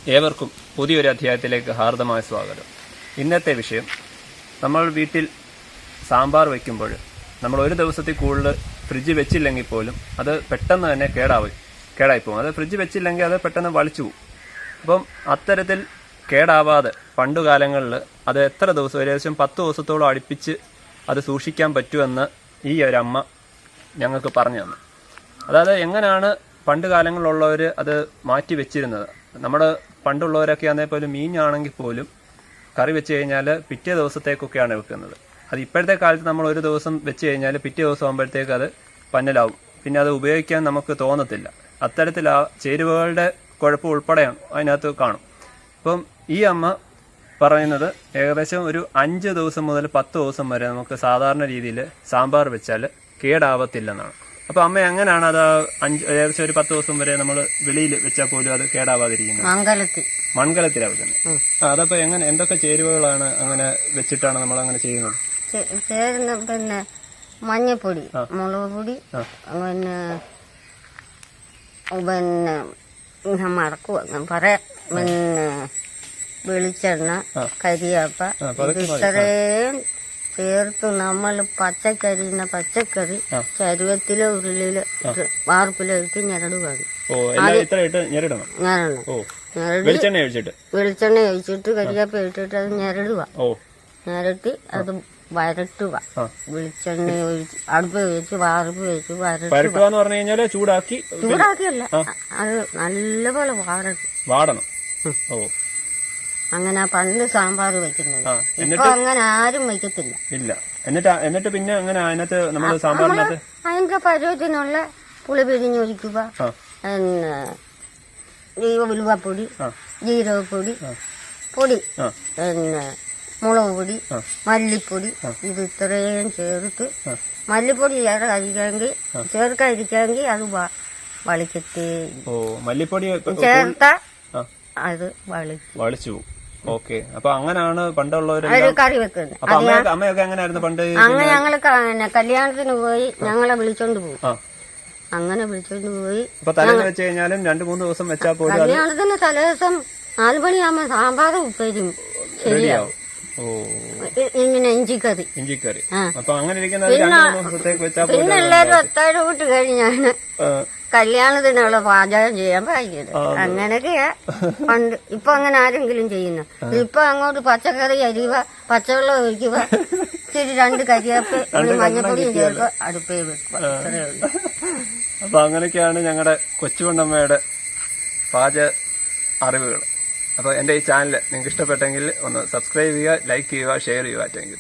ഏവർക്കും പുതിയൊരു അധ്യായത്തിലേക്ക് ഹാർദമായ സ്വാഗതം. ഇന്നത്തെ വിഷയം, നമ്മൾ വീട്ടിൽ സാമ്പാർ വയ്ക്കുമ്പോൾ നമ്മൾ ഒരു ദിവസത്തിൽ കൂടുതൽ ഫ്രിഡ്ജ് വെച്ചില്ലെങ്കിൽ പോലും അത് പെട്ടെന്ന് തന്നെ കേടായിപ്പോകും. അത് ഫ്രിഡ്ജ് വെച്ചില്ലെങ്കിൽ അത് പെട്ടെന്ന് വളിച്ചു പോകും. അപ്പം അത്തരത്തിൽ കേടാവാതെ പണ്ടുകാലങ്ങളിൽ അത് എത്ര ദിവസം, ഏകദേശം 10 ദിവസത്തോളം അടുപ്പിച്ച് അത് സൂക്ഷിക്കാൻ പറ്റുമെന്ന് ഈ ഒരു അമ്മ ഞങ്ങൾക്ക് പറഞ്ഞു തന്നു. അതായത് എങ്ങനെയാണ് പണ്ട് കാലങ്ങളിലുള്ളവർ അത് മാറ്റി വെച്ചിരുന്നത്. നമ്മുടെ പണ്ടുള്ളവരൊക്കെ ആണെങ്കിൽ പോലും മീനാണെങ്കിൽ പോലും കറി വെച്ച് കഴിഞ്ഞാൽ പിറ്റേ ദിവസത്തേക്കൊക്കെയാണ് വെക്കുന്നത്. അത് ഇപ്പോഴത്തെ കാലത്ത് നമ്മൾ ഒരു ദിവസം വെച്ച് കഴിഞ്ഞാൽ പിറ്റേ ദിവസം ആകുമ്പോഴത്തേക്ക് അത് പന്നലാവും. പിന്നെ അത് ഉപയോഗിക്കാൻ നമുക്ക് തോന്നത്തില്ല. അത്തരത്തിൽ ആ ചേരുവകളുടെ കുഴപ്പം ഉൾപ്പെടെയാണ് അതിനകത്ത് കാണും. അപ്പം ഈ അമ്മ പറയുന്നത് ഏകദേശം ഒരു 5 ദിവസം മുതൽ 10 ദിവസം വരെ നമുക്ക് സാധാരണ രീതിയിൽ സാമ്പാർ വെച്ചാൽ കേടാവത്തില്ലെന്നാണ്. അപ്പൊ അമ്മ എങ്ങനെയാണ് അത് ഏകദേശം ഒരു 10 ദിവസം വരെ നമ്മൾ വെളിയിൽ വെച്ചാൽ പോലും അത് കേടാവാതിരിക്കുന്നത്? മൺകലത്തിലാണ് വെക്കുന്നത്. അതപ്പോ എങ്ങനെ, എന്തൊക്കെ ചേരുവകളാണ് അങ്ങനെ വെച്ചിട്ടാണ് നമ്മൾ അങ്ങനെ ചെയ്യുന്നത്? പിന്നെ മഞ്ഞപ്പൊടി, മുളക് പൊടി, പിന്നെ മറക്കുവെന്ന് പറയാം, പിന്നെ വെളിച്ചെണ്ണ, കരിയാപ്പ, ഇത്രയും ചേർത്ത് നമ്മൾ പച്ചക്കറി ചരുവത്തിലോ ഉരുളിയിലോ വാർപ്പിലോ ഇട്ട് ഞെരടുകയാണ്. വെളിച്ചെണ്ണ ഒഴിച്ചിട്ട് കരിയാപ്പ ഇട്ടിട്ട് അത് ഞെരടുക. ഞെരട്ടി അത് വരട്ടുക. വെളിച്ചെണ്ണ ഒഴിച്ച് അടുപ്പ് വെച്ച് വാർപ്പ് വെച്ച് വരട്ടുക. ചൂടാക്കിയല്ല, അത് നല്ലപോലെ വാടണം. അങ്ങനെ പണ്ട് സാമ്പാർ വെക്കുന്നത്. ഇപ്പൊ അങ്ങനെ ആരും വയ്ക്കത്തില്ല. ഇല്ല. എന്നിട്ട് പിന്നെ അങ്ങനെ അതിനകത്ത് നമ്മൾ സാമ്പാറിനകത്ത് അതിന്റെ പരുവത്തിനുള്ള പുളി പിരിഞ്ഞൊഴിക്കുക. പിന്നെ ഉലുവപ്പൊടി, ജീരകപ്പൊടി, പൊടി, പിന്നെ മുളക് പൊടി, മല്ലിപ്പൊടി, ഇത് ഇത്രയും ചേർത്ത്, മല്ലിപ്പൊടി ചേർക്കാതിരിക്കാമെങ്കിൽ അത് വളിക്കത്തേ. മല്ലിപ്പൊടി ചേർത്ത അത് വളിച്ചു. ഓക്കെ. അപ്പൊ അങ്ങനെയാണ് പണ്ടുള്ളവര് കറി വെക്കുന്നത്. അമ്മയൊക്കെ എങ്ങനെയായിരുന്നു പണ്ട്? അങ്ങനെ ഞങ്ങള് കല്യാണത്തിന് പോയി ഞങ്ങളെ വിളിച്ചോണ്ട് പോകും. അങ്ങനെ വിളിച്ചോണ്ട് പോയി തലേന്ന് വെച്ച് കഴിഞ്ഞാലും 2-3 ദിവസം വെച്ചാൽ പോലും കല്യാണത്തിന് തലേദിവസം 4 മണിയാകുമ്പോ സാമ്പാറും ഉപ്പേരിയും ശരിയാവും. ഇങ്ങനെ ഇഞ്ചിക്കറി. അപ്പൊ അങ്ങനെ പിന്നെ എല്ലാരും അത്താഴം വിട്ട് കഴിഞ്ഞാണ് കല്യാണത്തിനുള്ള പാചകം ചെയ്യാൻ പറ്റിയത്. അങ്ങനെയൊക്കെയാ പണ്ട്. ഇപ്പൊ അങ്ങനെ ആരെങ്കിലും ചെയ്യുന്നു? ഇപ്പൊ അങ്ങോട്ട് പച്ചക്കറി അരിവ, പച്ചവെള്ളം ഒഴിക്കുക, ഇച്ചിരി 2 കരിയാപ്പ്, മഞ്ഞപ്പൊടിയും ചേർക്കുക, അടുപ്പേ വെക്കുക. അത്രേ ഉള്ളൂ. അപ്പൊ അങ്ങനെയൊക്കെയാണ് ഞങ്ങളുടെ കൊച്ചുപെണ്ണമ്മയുടെ പാചക അറിവുകൾ. അപ്പോൾ എൻ്റെ ഈ ചാനൽ നിങ്ങൾക്ക് ഇഷ്ടപ്പെട്ടെങ്കിൽ ഒന്ന് സബ്സ്ക്രൈബ് ചെയ്യുക, ലൈക്ക് ചെയ്യുക, ഷെയർ ചെയ്യുക. Thank you.